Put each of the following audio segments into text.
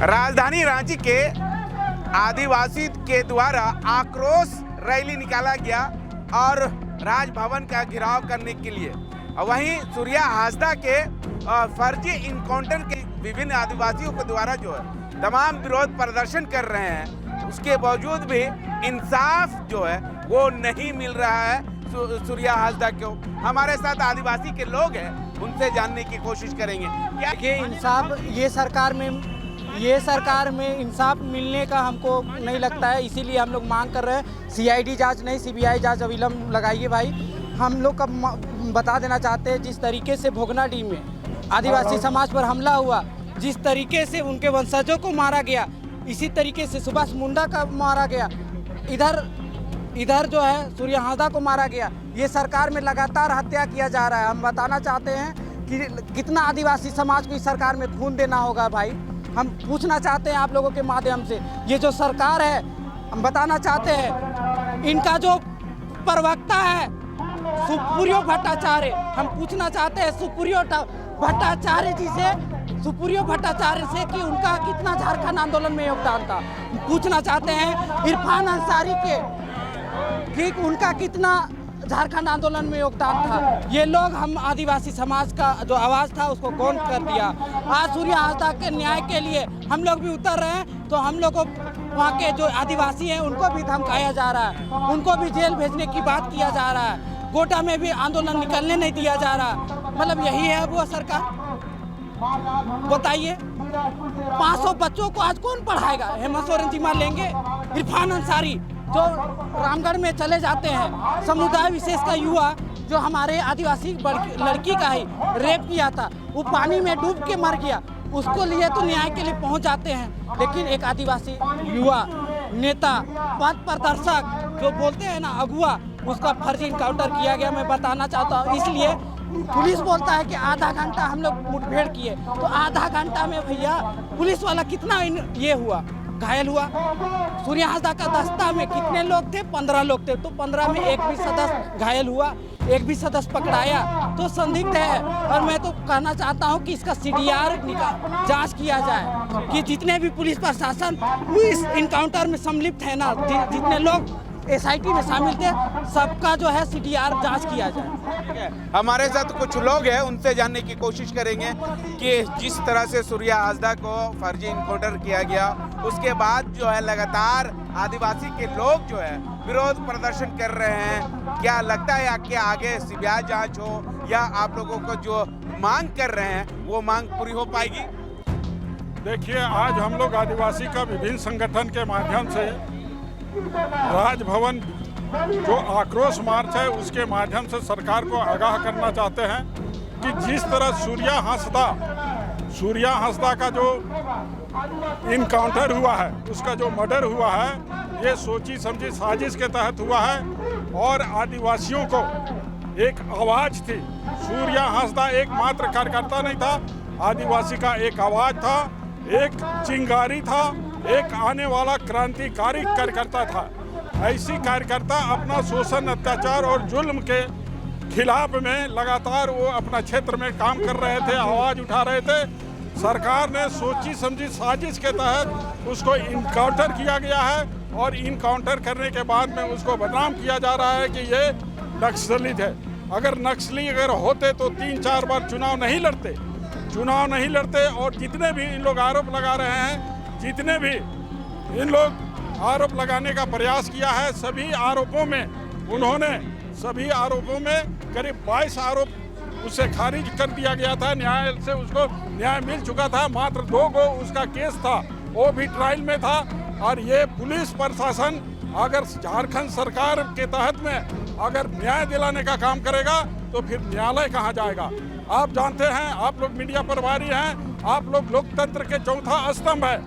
राजधानी रांची के आदिवासी के द्वारा आक्रोश रैली निकाला गया और राजभवन का घेराव करने के लिए। वहीं सूर्या हासदा के फर्जी इनकाउंटर के विभिन्न आदिवासियों के द्वारा जो है तमाम विरोध प्रदर्शन कर रहे हैं, उसके बावजूद भी इंसाफ जो है वो नहीं मिल रहा है सूर्या हासदा को। हमारे साथ आदिवासी के लोग हैं, उनसे जानने की कोशिश करेंगे। क्या ये इंसाफ ये सरकार में इंसाफ मिलने का हमको नहीं लगता है, इसीलिए हम लोग मांग कर रहे हैं सीआईडी जांच नहीं सीबीआई जांच अविलंब लगाइए भाई। हम लोग का बता देना चाहते हैं जिस तरीके से भोगनाडीह में आदिवासी समाज पर हमला हुआ, जिस तरीके से उनके वंशजों को मारा गया, इसी तरीके से सुभाष मुंडा का मारा गया, इधर जो है सूर्या हासदा को मारा गया। ये सरकार में लगातार हत्या किया जा रहा है। हम बताना चाहते हैं कि कितना आदिवासी समाज को इस सरकार में खून देना होगा भाई। हम पूछना चाहते हैं आप लोगों के माध्यम से, ये जो सरकार है, हम बताना चाहते हैं इनका जो प्रवक्ता है सुप्रियो भट्टाचार्य, हम पूछना चाहते हैं सुप्रियो भट्टाचार्य जी से कि उनका कितना झारखंड आंदोलन में योगदान था। पूछना चाहते हैं इरफान अंसारी कि उनका कितना झारखंड आंदोलन में योगदान था। ये लोग हम आदिवासी समाज का जो आवाज़ था उसको गौन कर दिया। आज सूर्या हासदा के न्याय के लिए हम लोग भी उतर रहे हैं, तो हम लोग को वहाँ के जो आदिवासी हैं उनको भी धमकाया जा रहा है, उनको भी जेल भेजने की बात किया जा रहा है, गोटा में भी आंदोलन निकलने नहीं दिया जा रहा। मतलब यही है वो सरकार। बताइए 500 बच्चों को आज कौन पढ़ाएगा? हेमंत सोरेन जिम्मा लेंगे? इरफान अंसारी जो रामगढ़ में चले जाते हैं, समुदाय विशेष का युवा जो हमारे आदिवासी लड़की का ही रेप किया था, वो पानी में डूब के मर गया, उसको लिए तो न्याय के लिए पहुंच जाते हैं। लेकिन एक आदिवासी युवा नेता पथ प्रदर्शक जो बोलते हैं ना अगुआ, उसका फर्जी इनकाउंटर किया गया। मैं बताना चाहता हूँ, इसलिए पुलिस बोलता है कि आधा घंटा हम लोग मुठभेड़ किए, तो आधा घंटा में भैया पुलिस वाला कितना ये हुआ, घायल हुआ। सूर्या हासदा का दस्ता में कितने लोग थे? 15 लोग थे, तो 15 में एक भी सदस्य घायल हुआ, एक भी सदस्य पकड़ाया तो संदिग्ध है। और मैं तो कहना चाहता हूं कि इसका सीडीआर जांच किया जाए कि जितने भी पुलिस प्रशासन इस इनकाउंटर में सम्मिलित है ना, जितने लोग एसआईटी में शामिल थे, सबका जो है सीडीआर जांच किया जाए। हमारे साथ कुछ लोग हैं, उनसे जानने की कोशिश करेंगे कि जिस तरह से सूर्या हासदा को फर्जी इनकाउंटर किया गया, उसके बाद जो है लगातार आदिवासी के लोग जो है विरोध प्रदर्शन कर रहे हैं। क्या लगता है कि आगे सीबीआई जांच हो या आप लोगों को जो मांग कर रहे हैं वो मांग पूरी हो पाएगी? देखिए, आज हम लोग आदिवासी का विभिन्न संगठन के माध्यम से राजभवन जो आक्रोश मार्च है उसके माध्यम से सरकार को आगाह करना चाहते हैं कि जिस तरह सूर्या हासदा का जो इनकाउंटर हुआ है, उसका जो मर्डर हुआ है, ये सोची समझी साजिश के तहत हुआ है और आदिवासियों को एक आवाज़ थी। सूर्या हासदा एकमात्र कार्यकर्ता नहीं था, आदिवासी का एक आवाज़ था, एक चिंगारी था, एक आने वाला क्रांतिकारी कार्यकर्ता था। ऐसी कार्यकर्ता अपना शोषण, अत्याचार और जुल्म के खिलाफ में लगातार वो अपना क्षेत्र में काम कर रहे थे, आवाज़ उठा रहे थे। सरकार ने सोची समझी साजिश के तहत उसको इनकाउंटर किया गया है और इनकाउंटर करने के बाद में उसको बदनाम किया जा रहा है कि ये नक्सली है। अगर नक्सली होते तो 3-4 बार चुनाव नहीं लड़ते और जितने भी इन लोग आरोप लगा रहे हैं, जितने भी इन लोग आरोप लगाने का प्रयास किया है, सभी आरोपों में करीब 22 आरोप उससे खारिज कर दिया गया था। न्यायालय से उसको न्याय मिल चुका था, मात्र 2 गो उसका केस था, वो भी ट्रायल में था। और ये पुलिस प्रशासन अगर झारखंड सरकार के तहत में अगर न्याय दिलाने का काम करेगा तो फिर न्यायालय कहाँ जाएगा? आप जानते हैं, आप लोग मीडिया प्रभारी हैं, आप लोग लोकतंत्र के चौथा स्तंभ है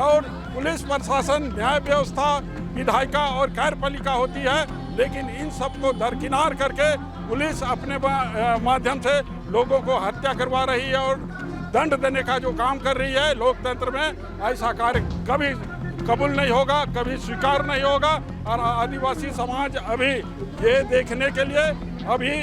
और पुलिस प्रशासन, न्याय व्यवस्था, विधायिका और कार्यपालिका होती है। लेकिन इन सबको दरकिनार करके पुलिस अपने माध्यम से लोगों को हत्या करवा रही है और दंड देने का जो काम कर रही है। लोकतंत्र में ऐसा कार्य कभी कबूल नहीं होगा, कभी स्वीकार नहीं होगा। और आदिवासी समाज अभी ये देखने के लिए अभी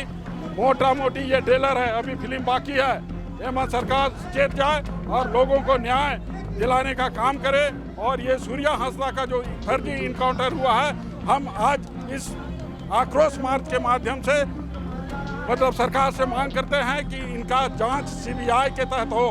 मोटा मोटी ये ट्रेलर है, अभी फिल्म बाकी है। हेमंत सरकार चेत जाए और लोगों को न्याय दिलाने का काम करे। और ये सूर्या हांसदा का जो फर्जी इनकाउंटर हुआ है, हम आज इस आक्रोश मार्च के माध्यम से मतलब सरकार से मांग करते हैं कि इनका जांच सीबीआई के तहत हो।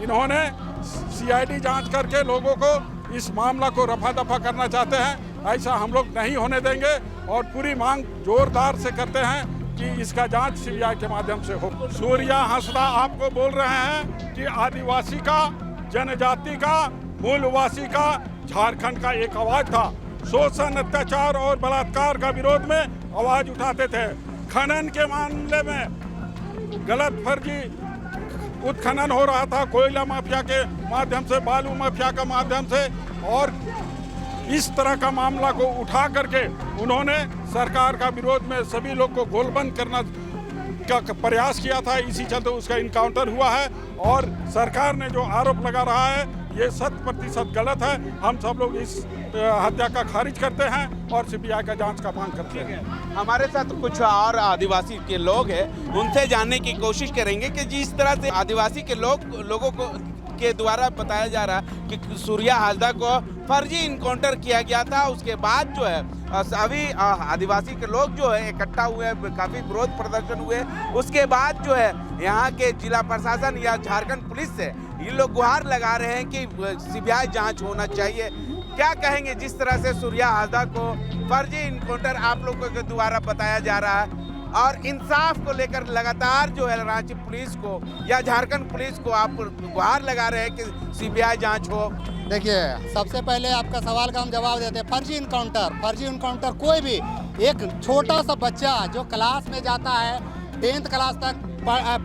इन्होंने सीआईडी जांच करके लोगों को इस मामला को रफा दफा करना चाहते हैं, ऐसा हम लोग नहीं होने देंगे और पूरी मांग जोरदार से करते हैं कि इसका जांच सीबीआई के माध्यम से हो। सूर्या हांसदा आपको बोल रहे हैं कि आदिवासी का, जनजाति का, मूलवासी का, झारखंड का एक आवाज था। शोषण, अत्याचार और बलात्कार का विरोध में आवाज उठाते थे। खनन के मामले में गलत फर्जी उत्खनन हो रहा था, कोयला माफिया के माध्यम से, बालू माफिया का माध्यम से, और इस तरह का मामला को उठा करके उन्होंने सरकार का विरोध में सभी लोग को गोलबंद करना का प्रयास किया था। इसी चलते उसका इनकाउंटर हुआ है और सरकार ने जो आरोप लगा रहा है ये 100% गलत है। हम सब लोग इस हत्या का खारिज करते हैं और सीबीआई का जांच का मांग करते हैं। हमारे साथ कुछ और आदिवासी के लोग हैं, उनसे जानने की कोशिश करेंगे कि जिस तरह से आदिवासी के लोगों को के द्वारा बताया जा रहा है कि सूर्या हांसदा को फर्जी इनकाउंटर किया गया था, उसके बाद जो है सभी आदिवासी के लोग जो है इकट्ठा हुए, काफ़ी विरोध प्रदर्शन हुए। उसके बाद जो है यहाँ के जिला प्रशासन या झारखंड पुलिस से ये लोग गुहार लगा रहे हैं कि सीबीआई जांच होना चाहिए। क्या कहेंगे जिस तरह से सूर्या हांसदा को फर्जी इनकाउंटर आप लोगों के द्वारा बताया जा रहा है और इंसाफ को लेकर लगातार जो है रांची पुलिस को या झारखंड पुलिस को आप गुहार लगा रहे हैं कि सीबीआई जांच हो? देखिए, सबसे पहले आपका सवाल का हम जवाब देते हैं। फर्जी इनकाउंटर कोई भी एक छोटा सा बच्चा जो क्लास में जाता है, 10th क्लास तक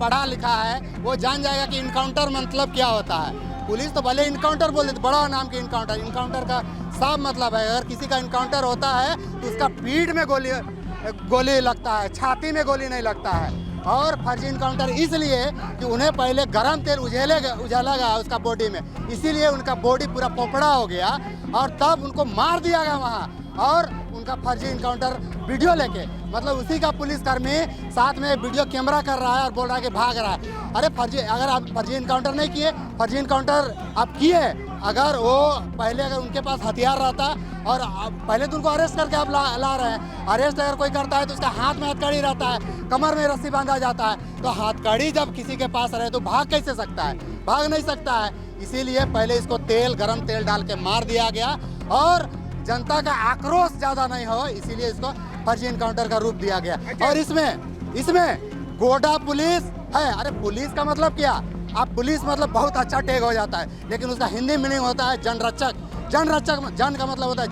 पढ़ा लिखा है, वो जान जाएगा कि इनकाउंटर मतलब क्या होता है। पुलिस तो भले इनकाउंटर बोल देती, बड़ा नाम की इनकाउंटर का साफ मतलब है, अगर किसी का इनकाउंटर होता है तो उसका पीठ में गोली लगता है, छाती में गोली नहीं लगता है। और फर्जी इनकाउंटर इसलिए कि उन्हें पहले गरम तेल उजाला गया उसका बॉडी में, इसीलिए उनका बॉडी पूरा पोपड़ा हो गया और तब उनको मार दिया गया वहाँ। और उनका फर्जी इनकाउंटर वीडियो लेके, मतलब उसी का पुलिसकर्मी साथ में वीडियो कैमरा कर रहा है और बोल रहा है कि भाग रहा है। अरे अगर आप फर्जी इनकाउंटर नहीं किए, फर्जी इनकाउंटर आप किए, अगर वो पहले अगर उनके पास हथियार रहता और पहले तो उनको अरेस्ट करके आप ला रहे हैं। अरेस्ट अगर कोई करता है तो उसका हाथ में हथकड़ी रहता है, कमर में रस्सी बांधा जाता है, तो हथकड़ी जब किसी के पास रहे तो भाग कैसे सकता है? भाग नहीं सकता है। इसीलिए पहले इसको गरम तेल डाल के मार दिया गया और जनता का आक्रोश ज़्यादा नहीं हो, इसीलिए इसको फर्जी इनकाउंटर का रूप दिया गया। और इसमें गोडा पुलिस है। अरे पुलिस का मतलब क्या? आप पुलिस मतलब बहुत अच्छा टैग हो जाता है, लेकिन उसका हिंदी मीनिंग होता है जनरक्षक। जन का मतलब होता है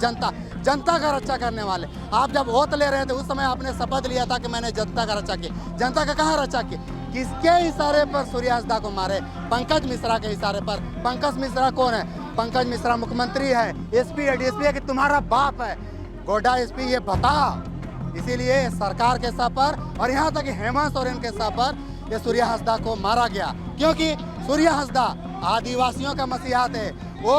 जनता का रक्षा करने वाले। आप जब ओत ले रहे थे उस समय आपने शपथ लिया था कि मैंने जनता का रक्षा की। जनता का कहाँ रक्षा की? किसके इशारे पर सूर्या हांसदा को मारे? पंकज मिश्रा के इशारे पर। पंकज मिश्रा कौन है? पंकज मिश्रा मुख्यमंत्री है, एसपी है, डीएसपी है कि तुम्हारा बाप है? गोड्डा एसपी ये बताओ। इसीलिए सरकार के सर पर और यहाँ तक हेमंत सोरेन के सर पर ये सूर्या हांसदा को मारा गया, क्योंकि सूर्या हांसदा आदिवासियों का मसीहात है, वो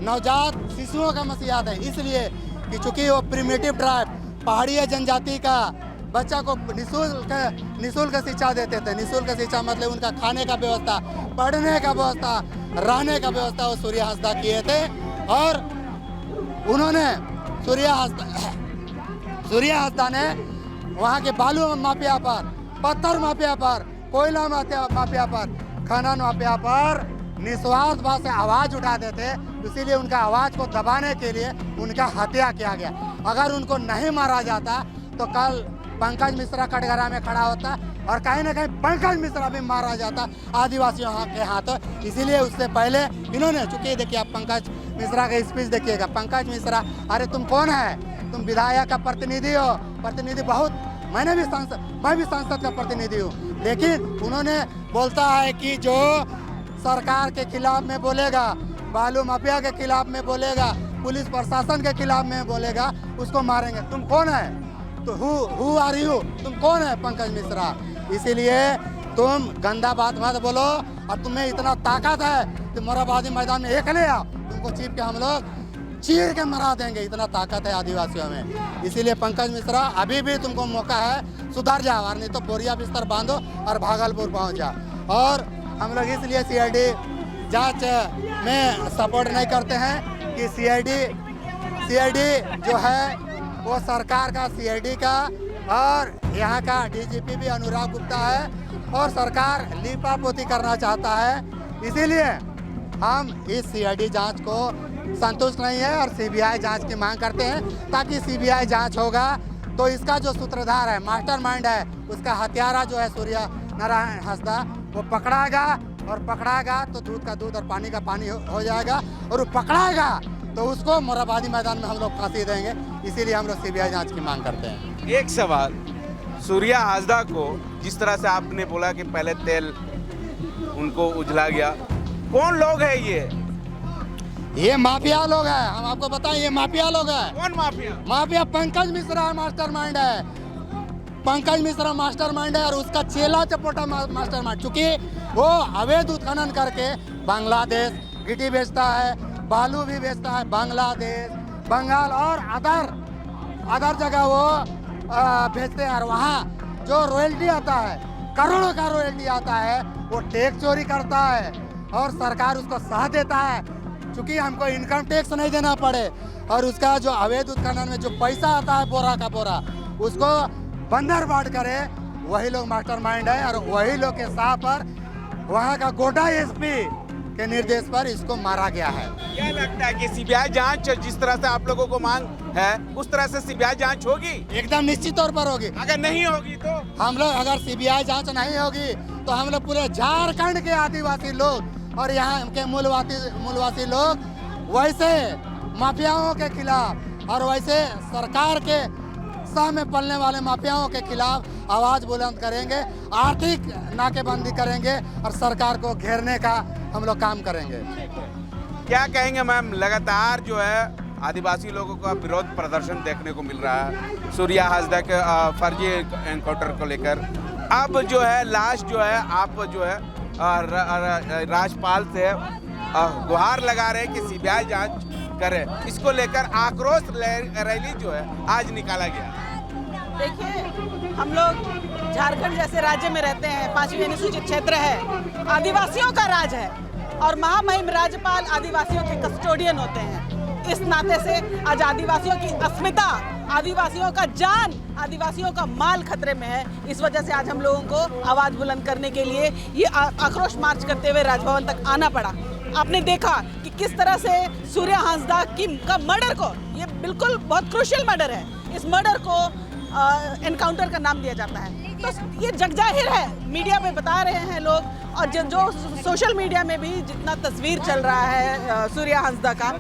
नवजात शिशुओं का मसीहात है। इसलिए कि चूंकि वो प्रिमिटिव ट्राइब, पहाड़ी जनजाति का बच्चा को निःशुल्क शिक्षा देते थे। निःशुल्क शिक्षा मतलब उनका खाने का व्यवस्था, पढ़ने का व्यवस्था, रहने का व्यवस्था वो सूर्या हांसदा किए थे। और उन्होंने सूर्या हांसदा ने वहाँ के बालू माफिया पर, पत्थर माफिया पर, कोयला माफिया पर, खनन माफिया पर निस्वार्थ भाव से आवाज़ उठाते थे। इसीलिए उनका आवाज़ को दबाने के लिए उनका हत्या किया गया। अगर उनको नहीं मारा जाता तो कल पंकज मिश्रा कटघरा में खड़ा होता और कहीं ना कहीं पंकज मिश्रा भी मारा जाता आदिवासियों के हाथों। इसीलिए उससे पहले इन्होंने, चूंकि देखिए आप पंकज मिश्रा का स्पीच देखिएगा। पंकज मिश्रा, अरे तुम कौन है? तुम विधायक का प्रतिनिधि हो। प्रतिनिधि बहुत, मैं भी सांसद का प्रतिनिधि हूँ, लेकिन उन्होंने बोलता है कि जो सरकार के खिलाफ में बोलेगा, बालू माफिया के खिलाफ में बोलेगा, पुलिस प्रशासन के खिलाफ में बोलेगा, उसको मारेंगे। तुम कौन है? तो हु आर यू? तुम कौन है? पंकज मिश्रा। इसीलिए तुम गंदा बात मत बोलो। और तुम्हें इतना ताकत है कि मोराबादी मैदान में एक ले आओ, तुमको चीर के हम लोग चीर के मरा देंगे, इतना ताकत है आदिवासियों में। इसीलिए पंकज मिश्रा, अभी भी तुमको मौका है, सुधर जाओ, और नहीं तो बोरिया बिस्तर बांधो और भागलपुर पहुंच जाओ। और हम लोग इसलिए सीआईडी जांच में सपोर्ट नहीं करते हैं कि सीआईडी जो है वो सरकार का, सीआईडी का, और यहाँ का डीजीपी भी अनुराग गुप्ता है और सरकार लीपापोती करना चाहता है। इसीलिए हम इस सीआईडी जांच को संतुष्ट नहीं है और सीबीआई जांच की मांग करते हैं, ताकि सीबीआई जांच होगा तो इसका जो सूत्रधार है, मास्टरमाइंड है, उसका हत्यारा जो है सूर्या नारायण हांसदा, वो पकड़ाएगा, और पकड़ाएगा तो दूध का दूध और पानी का पानी हो जाएगा, और वो पकड़ाएगा तो उसको मोरहाबादी मैदान में हम लोग फांसी देंगे। इसीलिए हम लोग सीबीआई जांच की मांग करते हैं। एक सवाल, सूर्या हांसदा को जिस तरह से आपने बोला कि पहले तेल उनको उजला गया, कौन लोग है ये माफिया लोग हैं, हम आपको बताएं, ये माफिया लोग हैं। कौन mafia? Mafia Pankaj Mishra mastermind है, पंकज मिश्रा मास्टरमाइंड है, और उसका चेला चपोटा मास्टरमाइंड, चूंकि वो अवैध उत्खनन करके बांग्लादेश गिट्टी बेचता है, बालू भी बेचता है, बांग्लादेश, बंगाल और अदर जगह वो बेचते हैं, और वहाँ जो रॉयल्टी आता है, करोड़ों का रॉयल्टी आता है, वो टैक्स चोरी करता है और सरकार उसको साथ देता है, क्योंकि हमको इनकम टैक्स नहीं देना पड़े, और उसका जो अवैध उत्खनन में जो पैसा आता है बोरा का बोरा, उसको बंदर बांट करे, वही लोग मास्टरमाइंड है, और वही लोग के साथ पर वहाँ का गोड्डा एसपी के निर्देश पर इसको मारा गया है। क्या लगता है कि सीबीआई जांच जिस तरह से आप लोगों को मांग है, उस तरह से सीबीआई जांच होगी? एकदम निश्चित तौर पर होगी। अगर नहीं होगी तो हम लोग, अगर सीबीआई जांच नहीं होगी तो हम लोग पूरे झारखंड के आदिवासी लोग और यहाँ के मूलवासी लोग वैसे माफियाओं के खिलाफ और वैसे सरकार के साह में पलने वाले माफियाओं के खिलाफ आवाज बुलंद करेंगे, आर्थिक नाकेबंदी करेंगे और सरकार को घेरने का हम लोग काम करेंगे। क्या कहेंगे मैम, लगातार जो है आदिवासी लोगों का विरोध प्रदर्शन देखने को मिल रहा है सूर्या हांसदा के फर्जी एनकाउंटर को लेकर। अब जो है लास्ट जो है आप जो है राज्यपाल से गुहार लगा रहे हैं कि सीबीआई जांच करे, इसको लेकर आक्रोश रैली जो है आज निकाला गया। देखिए, हम लोग झारखंड जैसे राज्य में रहते हैं, 5वीं अनुसूचित क्षेत्र है, आदिवासियों का राज है और महामहिम राज्यपाल आदिवासियों के कस्टोडियन होते हैं। इस नाते से आज आदिवासियों की अस्मिता, आदिवासियों का जान, आदिवासियों का माल खतरे में है। इस वजह से आज हम लोगों को आवाज बुलंद करने के लिए ये आक्रोश मार्च करते हुए राजभवन तक आना पड़ा। आपने देखा कि किस तरह से सूर्या हांसदा का मर्डर को, ये बिल्कुल बहुत क्रूशियल मर्डर है, इस मर्डर को एनकाउंटर का नाम दिया जाता है। तो ये जगजाहिर है, मीडिया में बता रहे हैं लोग, और जो सोशल मीडिया में भी जितना तस्वीर चल रहा है सूर्या हांसदा का,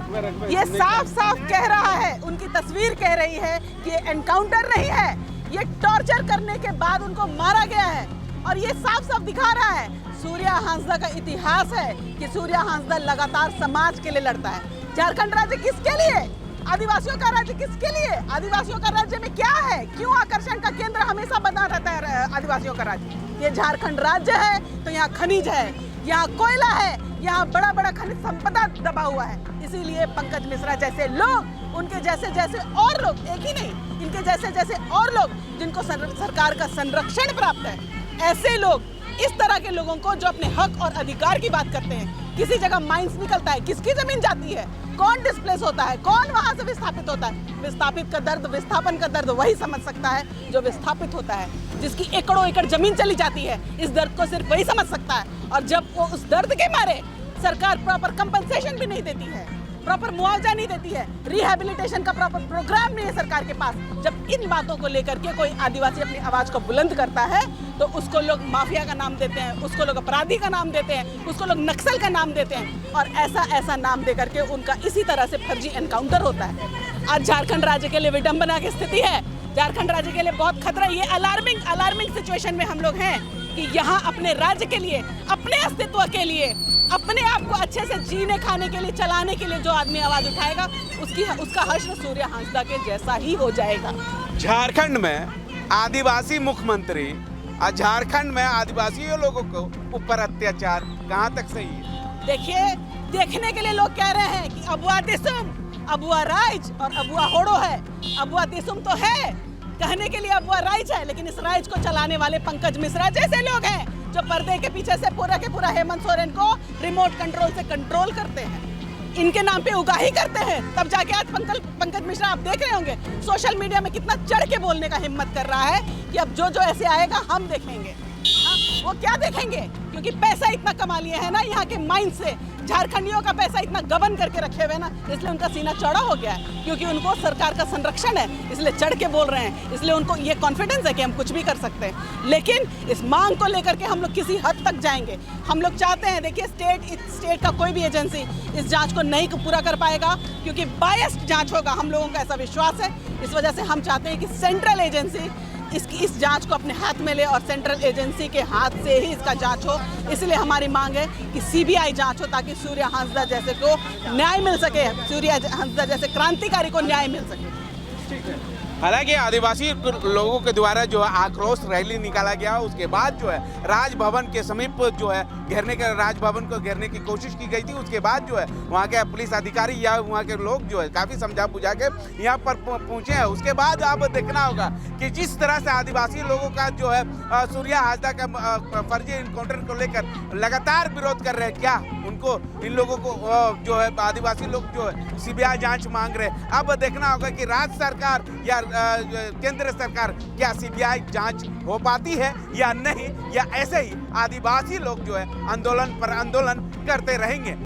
ये साफ साफ कह रहा है, उनकी तस्वीर कह रही है कि ये एनकाउंटर नहीं है, ये टॉर्चर करने के बाद उनको मारा गया है। और ये साफ साफ दिखा रहा है सूर्या हांसदा का इतिहास है कि सूर्या हांसदा लगातार समाज के लिए लड़ता है। झारखंड राज्य किसके लिए? आदिवासियों का राज्य किसके लिए? आदिवासियों का राज्य में क्या है? क्यों आकर्षण का केंद्र हमेशा बना रहता है आदिवासियों का राज्य? ये झारखंड राज्य है तो यहाँ खनिज है, यहाँ कोयला है, यहाँ बड़ा बड़ा खनिज संपदा दबा हुआ है। इसीलिए पंकज मिश्रा जैसे लोग, उनके जैसे जैसे और लोग, एक ही नहीं, इनके जैसे जैसे और लोग जिनको सरकार का संरक्षण प्राप्त है, ऐसे लोग, इस तरह के लोगों को जो अपने हक और अधिकार की बात करते हैं, किसी जगह माइंस निकलता है, किसकी जमीन जाती है, कौन डिस्प्लेस होता है, कौन वहां से विस्थापित होता है, विस्थापित का दर्द, विस्थापन का दर्द वही समझ सकता है जो विस्थापित होता है, जिसकी एकड़ों एकड़ जमीन चली जाती है। इस दर्द को सिर्फ वही समझ सकता है। और जब वो उस दर्द के मारे सरकार प्रॉपर कंपनसेशन भी नहीं देती है, प्रॉपर मुआवजा नहीं देती है, रिहैबिलिटेशन का प्रॉपर प्रोग्राम नहीं है सरकार के पास, जब इन बातों को लेकर के कोई आदिवासी अपनी आवाज को बुलंद करता है तो उसको लोग माफिया का नाम देते हैं, उसको लोग अपराधी का नाम देते हैं, उसको लोग नक्सल का नाम देते हैं, और ऐसा नाम दे करके उनका इसी तरह से फर्जी एनकाउंटर होता है। आज झारखंड राज्य के लिए विडंबना की स्थिति है, झारखंड राज्य के लिए बहुत खतरा, ये अलार्मिंग सिचुएशन में हम लोग हैं कि यहाँ अपने राज्य के लिए, अपने अस्तित्व के लिए, अपने आप को अच्छे से जीने खाने के लिए, चलाने के लिए जो आदमी आवाज उठाएगा उसका हश्र सूर्या हांसदा के जैसा ही हो जाएगा। झारखंड में आदिवासी मुख्यमंत्री और झारखंड में आदिवासी लोगों को ऊपर अत्याचार कहाँ तक सही है? देखिए, देखने के लिए लोग कह रहे हैं कि अबुआ दिसुम, अबुआ राइज और अबुआ होड़ो है। अबुआ दिसुम तो है, कहने के लिए अबुआ राइज है, लेकिन इस राइज को चलाने वाले पंकज मिश्रा जैसे लोग हैं, जो पर्दे के पीछे से पूरा के पूरा हेमंत सोरेन को रिमोट कंट्रोल से कंट्रोल करते हैं, इनके नाम पे उगाही करते हैं। तब जाके आज पंकज मिश्रा आप देख रहे होंगे सोशल मीडिया में कितना चढ़ के बोलने का हिम्मत कर रहा है कि अब जो जो ऐसे आएगा हम देखेंगे। वो क्या देखेंगे, क्योंकि पैसा इतना कमा लिए है ना यहाँ के माइंड से, झारखंडियों का पैसा इतना गबन करके रखे हुए ना, इसलिए उनका सीना चौड़ा हो गया है, क्योंकि उनको सरकार का संरक्षण है, इसलिए चढ़ के बोल रहे हैं, इसलिए उनको ये कॉन्फिडेंस है कि हम कुछ भी कर सकते हैं। लेकिन इस मांग को लेकर के हम लोग किसी हद तक जाएंगे। हम लोग चाहते हैं, देखिए स्टेट का कोई भी एजेंसी इस जांच को नहीं पूरा कर पाएगा, क्योंकि बायस्ड जांच होगा, हम लोगों का ऐसा विश्वास है। इस वजह से हम चाहते हैं कि सेंट्रल एजेंसी इस जांच को अपने हाथ में ले और सेंट्रल एजेंसी के हाथ से ही इसका जांच हो। इसलिए हमारी मांग है कि सीबीआई जांच हो, ताकि सूर्य हांसदा जैसे को न्याय मिल सके, सूर्य हांसदा जैसे क्रांतिकारी को न्याय मिल सके। हालांकि आदिवासी लोगों के द्वारा जो है आक्रोश रैली निकाला गया, उसके बाद जो है राजभवन के समीप जो है राजभवन को घेरने की कोशिश की गई थी। उसके बाद जो है वहाँ के पुलिस अधिकारी या वहाँ के लोग जो है काफ़ी समझा बुझा के यहाँ पर पहुँचे हैं। उसके बाद अब देखना होगा कि जिस तरह से आदिवासी लोगों का जो है सूर्या हाजदा का फर्जी इनकाउंटर को लेकर लगातार विरोध कर रहे हैं, क्या उनको इन लोगों को जो है आदिवासी लोग जो है सीबीआई जांच मांग रहे हैं। अब देखना होगा कि राज्य सरकार या केंद्र सरकार क्या सीबीआई जांच हो पाती है या नहीं, या ऐसे ही आदिवासी लोग जो है आंदोलन पर आंदोलन करते रहेंगे।